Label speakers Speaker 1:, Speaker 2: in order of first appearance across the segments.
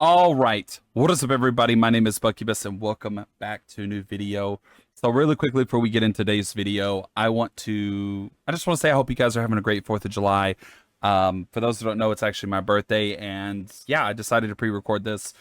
Speaker 1: All right, what is up, everybody? My name is Buccubus, and welcome back to a new video. So really quickly before we get into today's video, I just want to say I hope you guys are having a great 4th of July. For those who don't know, it's actually my birthday, and yeah, I decided to pre-record this.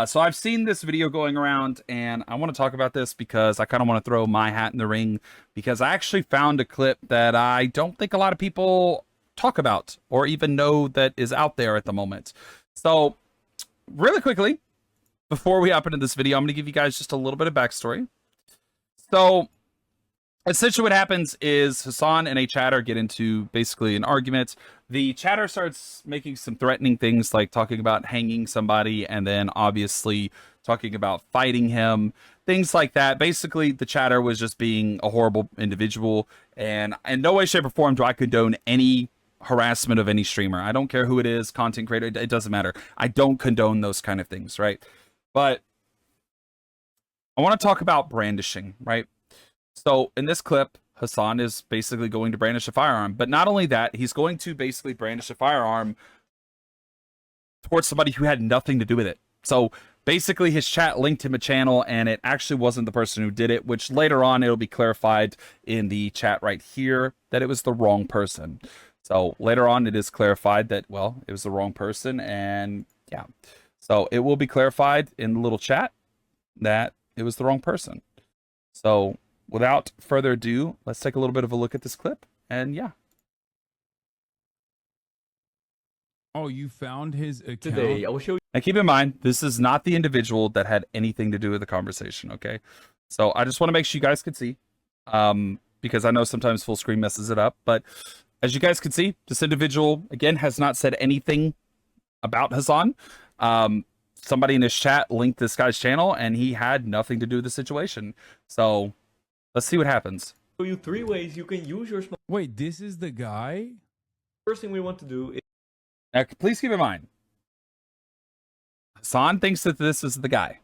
Speaker 1: So I've seen this video going around, and I want to talk about this because I kind of want to throw my hat in the ring, because I actually found a clip that I don't think a lot of people talk about or even know that is out there at the moment. So really quickly, before we hop into this video, I'm going to give you guys just a little bit of backstory. So essentially what happens is Hassan and a chatter get into basically an argument. The chatter starts making some threatening things, like talking about hanging somebody, and then obviously talking about fighting him, things like that. Basically, the chatter was just being a horrible individual, and in no way, shape, or form do I condone any harassment of any streamer. I don't care who it is, content creator, it doesn't matter. I don't condone those kind of things, right? But I want to talk about brandishing, right? So in this clip, Hassan is basically going to brandish a firearm, but not only that, he's going to basically brandish a firearm towards somebody who had nothing to do with it. So basically his chat linked him a channel, and it actually wasn't the person who did it, which later on it'll be clarified in the chat right here that it was the wrong person. So later on, it is clarified that, well, it was the wrong person, and yeah. So it will be clarified in the little chat that it was the wrong person. So without further ado, let's take a little bit of a look at this clip, and yeah.
Speaker 2: Oh, you found his account?
Speaker 3: Today, I will show you.
Speaker 1: And keep in mind, this is not the individual that had anything to do with the conversation, okay? So I just want to make sure you guys can see, because I know sometimes full screen messes it up, but as you guys can see, this individual, again, has not said anything about Hassan. Somebody in his chat linked this guy's channel, and he had nothing to do with the situation. So let's see what happens.
Speaker 3: Show you 3 ways you can use your smart.
Speaker 2: Wait, this is the guy?
Speaker 3: First thing we want to do is
Speaker 1: Now, please keep in mind, Hassan thinks that this is the guy.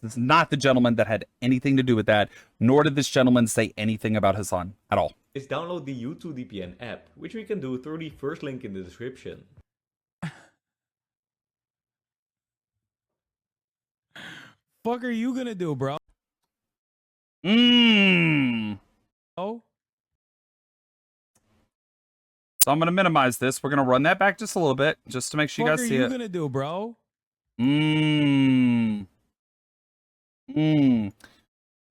Speaker 1: This is not the gentleman that had anything to do with that, nor did this gentleman say anything about Hassan at all.
Speaker 3: download the YouTube VPN app, which we can do through the first link in the description.
Speaker 2: Fuck are you gonna do, bro? Oh,
Speaker 1: So I'm going to minimize this. We're going to run that back just a little bit, just to make sure you
Speaker 2: fuck
Speaker 1: guys
Speaker 2: are
Speaker 1: see
Speaker 2: you
Speaker 1: it.
Speaker 2: gonna do, bro?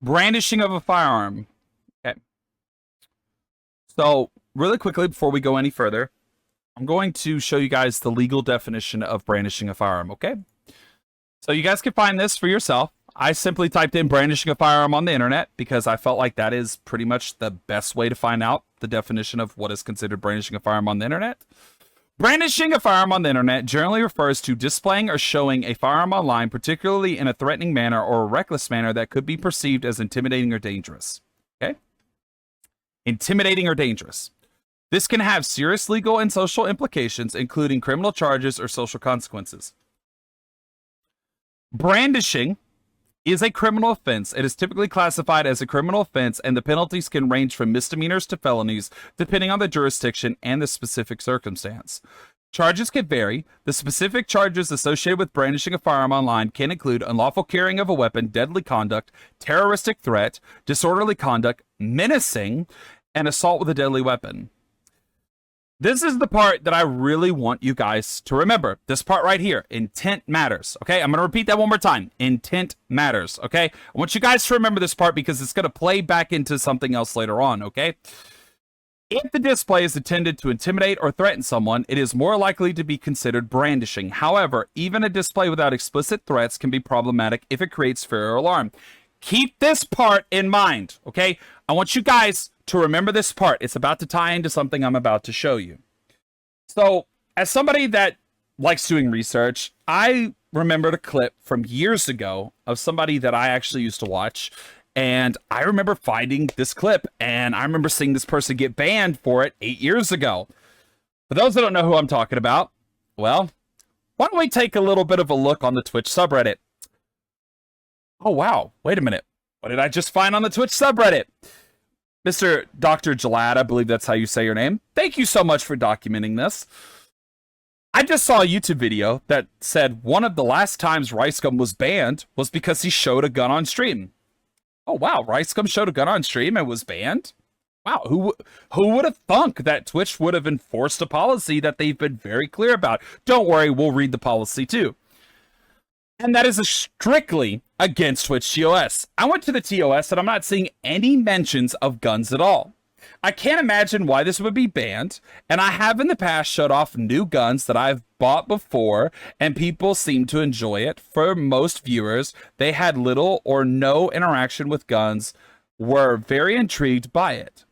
Speaker 1: Brandishing of a firearm. Okay. So really quickly, before we go any further, I'm going to show you guys the legal definition of brandishing a firearm, okay? So you guys can find this for yourself. I simply typed in brandishing a firearm on the internet because I felt like that is pretty much the best way to find out the definition of what is considered brandishing a firearm on the internet. Brandishing a firearm on the internet generally refers to displaying or showing a firearm online, particularly in a threatening manner or a reckless manner that could be perceived as intimidating or dangerous. Okay? Intimidating or dangerous. This can have serious legal and social implications, including criminal charges or social consequences. Brandishing is a criminal offense. It is typically classified as a criminal offense, and the penalties can range from misdemeanors to felonies, depending on the jurisdiction and the specific circumstance. Charges can vary. The specific charges associated with brandishing a firearm online can include unlawful carrying of a weapon, deadly conduct, terroristic threat, disorderly conduct, menacing, and assault with a deadly weapon. This is the part that I really want you guys to remember. This part right here. Intent matters. Okay? I'm going to repeat that one more time. Intent matters. Okay? I want you guys to remember this part because it's going to play back into something else later on. Okay? If the display is intended to intimidate or threaten someone, it is more likely to be considered brandishing. However, even a display without explicit threats can be problematic if it creates fear or alarm. Keep this part in mind. Okay? I want you guys to remember this part. It's about to tie into something I'm about to show you. So, as somebody that likes doing research, I remembered a clip from years ago of somebody that I actually used to watch, and I remember finding this clip, and I remember seeing this person get banned for it 8 years ago. For those that don't know who I'm talking about, well, why don't we take a little bit of a look on the Twitch subreddit? Oh, wow. Wait a minute. What did I just find on the Twitch subreddit? Mr. Dr. Jalad, I believe that's how you say your name. Thank you so much for documenting this. I just saw a YouTube video that said one of the last times Ricegum was banned was because he showed a gun on stream. Oh wow, Ricegum showed a gun on stream and was banned? Wow, who would have thunk that Twitch would have enforced a policy that they've been very clear about? Don't worry, we'll read the policy too. And that is strictly against Twitch TOS. I went to the TOS and I'm not seeing any mentions of guns at all. I can't imagine why this would be banned, and I have in the past showed off new guns that I've bought before, and people seem to enjoy it. For most viewers, they had little or no interaction with guns, were very intrigued by it.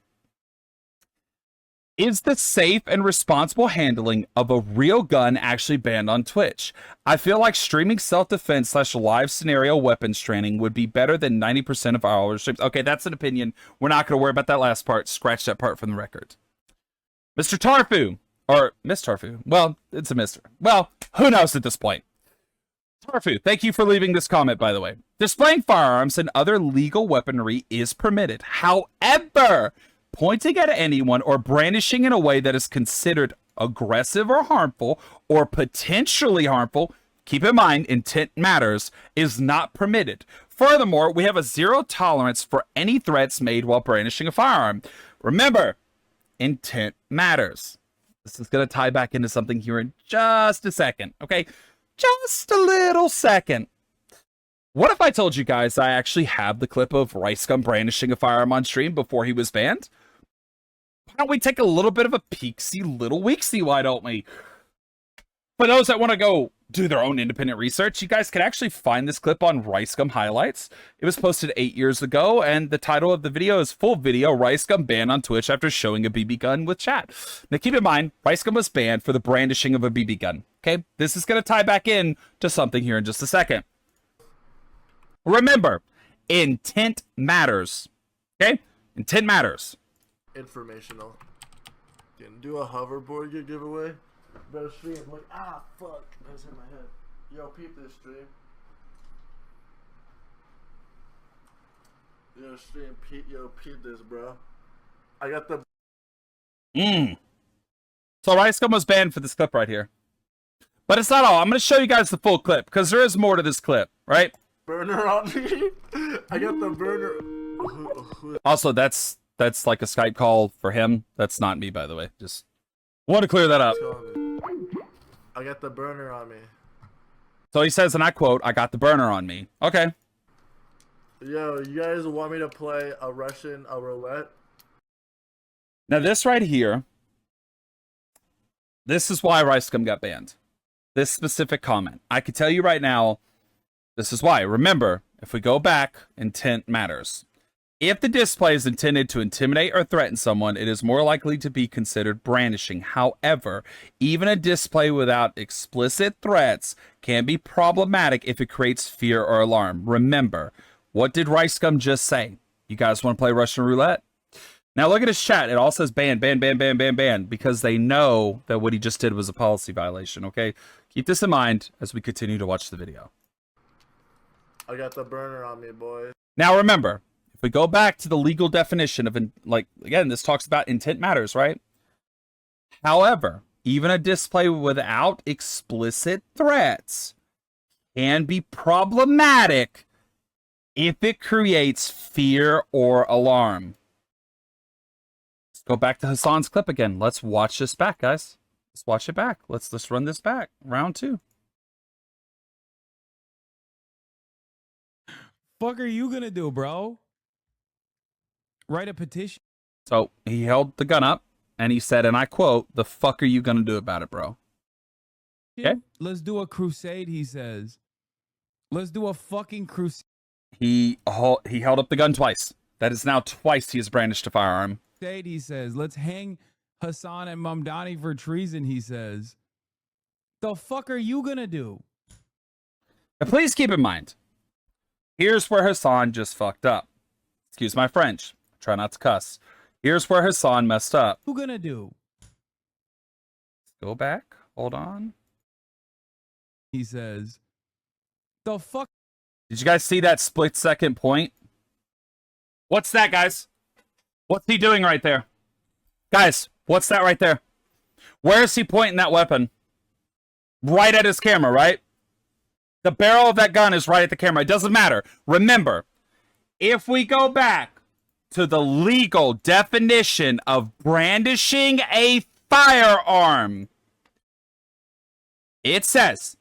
Speaker 1: Is the safe and responsible handling of a real gun actually banned on Twitch? I feel like streaming self-defense / live scenario weapons training would be better than 90% of our streams. Okay, that's an opinion. We're not going to worry about that last part. Scratch that part from the record. Mr. Tarfu, or Miss Tarfu. Well, it's a Mr. Well, who knows at this point? Tarfu, thank you for leaving this comment, by the way. Displaying firearms and other legal weaponry is permitted. However, pointing at anyone or brandishing in a way that is considered aggressive or harmful or potentially harmful, keep in mind, intent matters, is not permitted. Furthermore, we have a zero tolerance for any threats made while brandishing a firearm. Remember, intent matters. This is going to tie back into something here in just a second, okay? Just a little second. What if I told you guys I actually have the clip of Ricegum brandishing a firearm on stream before he was banned? Why don't we take a little bit of a peeksy little weeksy, why don't we? For those that want to go do their own independent research, you guys can actually find this clip on Ricegum Highlights. It was posted 8 years ago, and the title of the video is Full Video, Ricegum Banned on Twitch After Showing a BB Gun with Chat. Now keep in mind, Ricegum was banned for the brandishing of a BB gun, okay? This is going to tie back in to something here in just a second. Remember, intent matters, okay? Intent matters.
Speaker 4: Informational. Can do a hoverboard giveaway. Better stream. Like, fuck. I just hit my head. Yo, peep this stream. Yo, stream. Peep this, bro. I got the.
Speaker 1: So Ricegum was banned for this clip right here. But it's not all. I'm going to show you guys the full clip because there is more to this clip, right?
Speaker 4: Burner on me. I got the burner.
Speaker 1: Also, that's like a Skype call for him. That's not me, by the way. Just want to clear that up.
Speaker 4: I got the burner on me.
Speaker 1: So he says, and I quote, "I got the burner on me." Okay.
Speaker 4: Yo, you guys want me to play a roulette?
Speaker 1: Now this right here, this is why Ricegum got banned. This specific comment. I can tell you right now, this is why. Remember, if we go back, intent matters. If the display is intended to intimidate or threaten someone, it is more likely to be considered brandishing. However, even a display without explicit threats can be problematic if it creates fear or alarm. Remember, what did Ricegum just say? You guys want to play Russian roulette? Now look at his chat. It all says ban, ban, ban, ban, ban, ban, because they know that what he just did was a policy violation, okay? Keep this in mind as we continue to watch the video.
Speaker 4: I got the burner on me, boys.
Speaker 1: Now remember, if we go back to the legal definition of, like, again, this talks about intent matters, right? However, even a display without explicit threats can be problematic if it creates fear or alarm. Let's go back to Hassan's clip again. Let's watch this back, guys. Let's watch it back. Let's run this back. Round 2.
Speaker 2: Fuck are you gonna do, bro? Write a petition.
Speaker 1: So he held the gun up and he said, and I quote, "The fuck are you gonna do about it, bro?" Okay.
Speaker 2: Let's do a crusade, he says. Let's do a fucking crusade.
Speaker 1: He held up the gun twice. That is now twice he has brandished a firearm.
Speaker 2: He says, let's hang Hassan and Mamdani for treason, he says. The fuck are you gonna do?
Speaker 1: Now, please keep in mind, here's where Hassan just fucked up. Excuse my French. Try not to cuss. Here's where Hassan messed up.
Speaker 2: What you gonna do?
Speaker 1: Let's go back. Hold on.
Speaker 2: He says, the fuck?
Speaker 1: Did you guys see that split-second point? What's that, guys? What's he doing right there? Guys, what's that right there? Where is he pointing that weapon? right at his camera, right? The barrel of that gun is right at the camera. It doesn't matter. Remember, if we go back to the legal definition of brandishing a firearm, it says,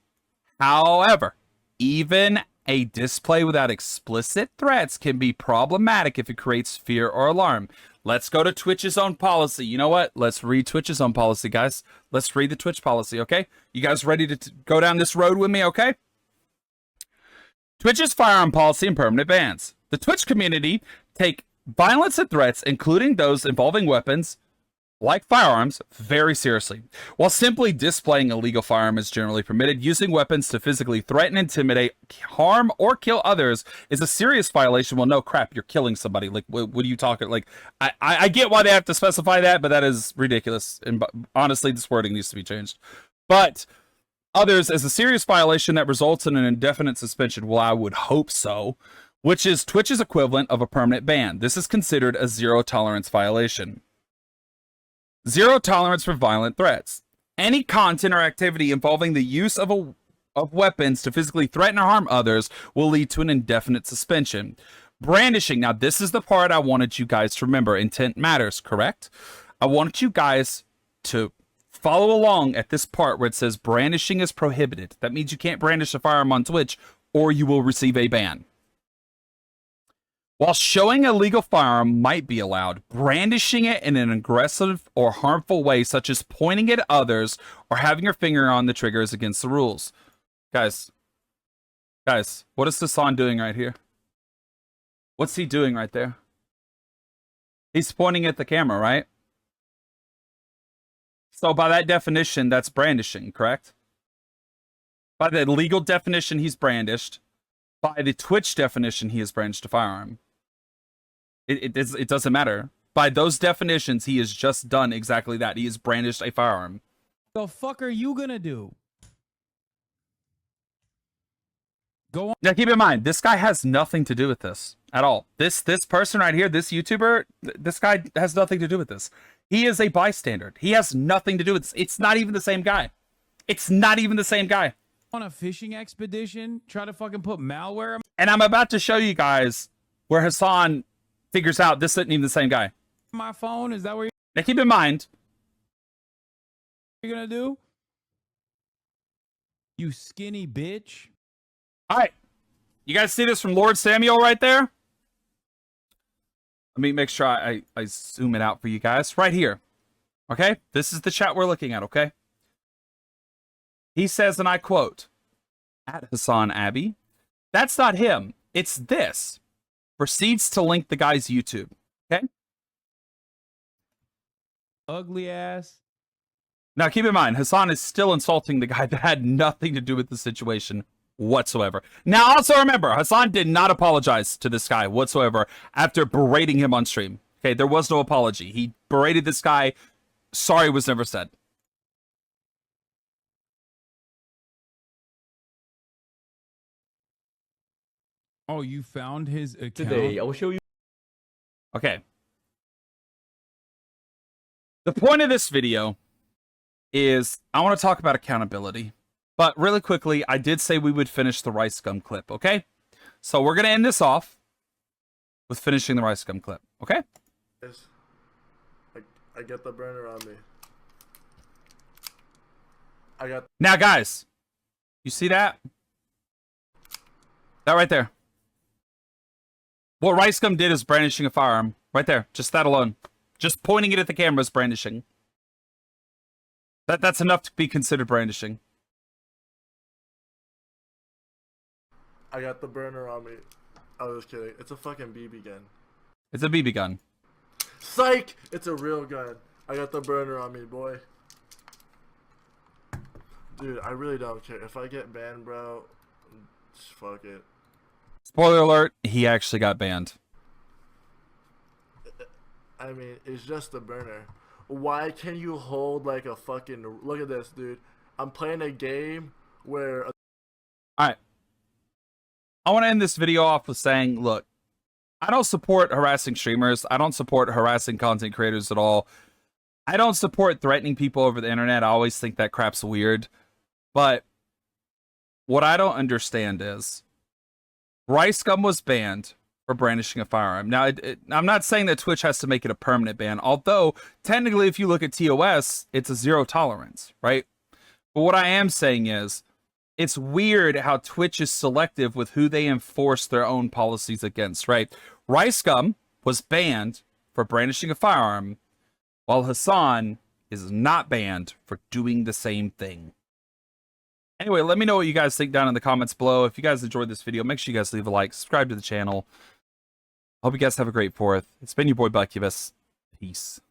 Speaker 1: however, even a display without explicit threats can be problematic if it creates fear or alarm. Let's go to Twitch's own policy. You know what? Let's read Twitch's own policy, guys. Let's read the Twitch policy, okay? You guys ready to go down this road with me, okay? Twitch's firearm policy and permanent bans. The Twitch community take violence and threats, including those involving weapons, like firearms, very seriously. While simply displaying a legal firearm is generally permitted, using weapons to physically threaten, intimidate, harm, or kill others is a serious violation. Well, no, crap, you're killing somebody. Like, what are you talking? Like, I get why they have to specify that, but that is ridiculous. And honestly, this wording needs to be changed. But others as a serious violation that results in an indefinite suspension. Well, I would hope so, which is Twitch's equivalent of a permanent ban. This is considered a zero tolerance violation. Zero tolerance for violent threats. Any content or activity involving the use of weapons to physically threaten or harm others will lead to an indefinite suspension. Brandishing. Now, this is the part I wanted you guys to remember. Intent matters, correct? I wanted you guys to follow along at this part where it says brandishing is prohibited. That means you can't brandish a firearm on Twitch or you will receive a ban. While showing a legal firearm might be allowed, brandishing it in an aggressive or harmful way, such as pointing it at others or having your finger on the trigger, is against the rules. Guys, what is Hassan doing right here? What's he doing right there? He's pointing at the camera, right? So by that definition, that's brandishing, correct? By the legal definition, he's brandished. By the Twitch definition, he has brandished a firearm. It doesn't matter. By those definitions, he has just done exactly that. He has brandished a firearm.
Speaker 2: The fuck are you gonna do? Go on.
Speaker 1: Now, keep in mind, this guy has nothing to do with this at all. This person right here, this YouTuber, this guy has nothing to do with this. He is a bystander. He has nothing to do with this. It's not even the same guy. It's not even the same guy.
Speaker 2: On a fishing expedition, try to fucking put malware.
Speaker 1: And I'm about to show you guys where Hassan figures out this isn't even the same guy.
Speaker 2: My phone, is that what
Speaker 1: Now, keep in mind,
Speaker 2: you're gonna do? You skinny bitch.
Speaker 1: all right, you guys see this from Lord Samuel right there? Let me make sure I zoom it out for you guys right here. Okay, this is the chat we're looking at, okay? He says, and I quote, at Hassan Abbey, "That's not him, it's this." Proceeds to link the guy's YouTube, okay?
Speaker 2: Ugly ass.
Speaker 1: Now, keep in mind, Hassan is still insulting the guy that had nothing to do with the situation whatsoever. Now, also remember, Hassan did not apologize to this guy whatsoever after berating him on stream. Okay, there was no apology. He berated this guy. Sorry was never said.
Speaker 2: Oh, you found his account?
Speaker 3: Today I will show you.
Speaker 1: Okay. The point of this video is I want to talk about accountability. But really quickly, I did say we would finish the rice gum clip, okay? So we're going to end this off with finishing the rice gum clip, okay?
Speaker 4: Yes. I got the burner on me. I got.
Speaker 1: Now, guys, you see that? That right there. What rice gum did is brandishing a firearm. Right there. Just that alone. Just pointing it at the camera is brandishing. That's enough to be considered brandishing.
Speaker 4: I got the burner on me. I was kidding. It's a fucking BB gun.
Speaker 1: It's a BB gun.
Speaker 4: Psych! It's a real gun. I got the burner on me, boy. Dude, I really don't care. If I get banned, bro, just fuck it.
Speaker 1: Spoiler alert, he actually got banned.
Speaker 4: I mean, it's just a burner. Why can you hold like a fucking... Look at this, dude. I'm playing a game where...
Speaker 1: Alright. I want to end this video off with saying, look, I don't support harassing streamers. I don't support harassing content creators at all. I don't support threatening people over the internet. I always think that crap's weird. But what I don't understand is Rice Gum was banned for brandishing a firearm. Now, I'm not saying that Twitch has to make it a permanent ban, although technically, if you look at TOS, it's a 0 tolerance, right? But what I am saying is, it's weird how Twitch is selective with who they enforce their own policies against, right? Rice Gum was banned for brandishing a firearm, while Hassan is not banned for doing the same thing. Anyway, let me know what you guys think down in the comments below. If you guys enjoyed this video, make sure you guys leave a like, subscribe to the channel. Hope you guys have a great 4th. It's been your boy Buccubus. Peace.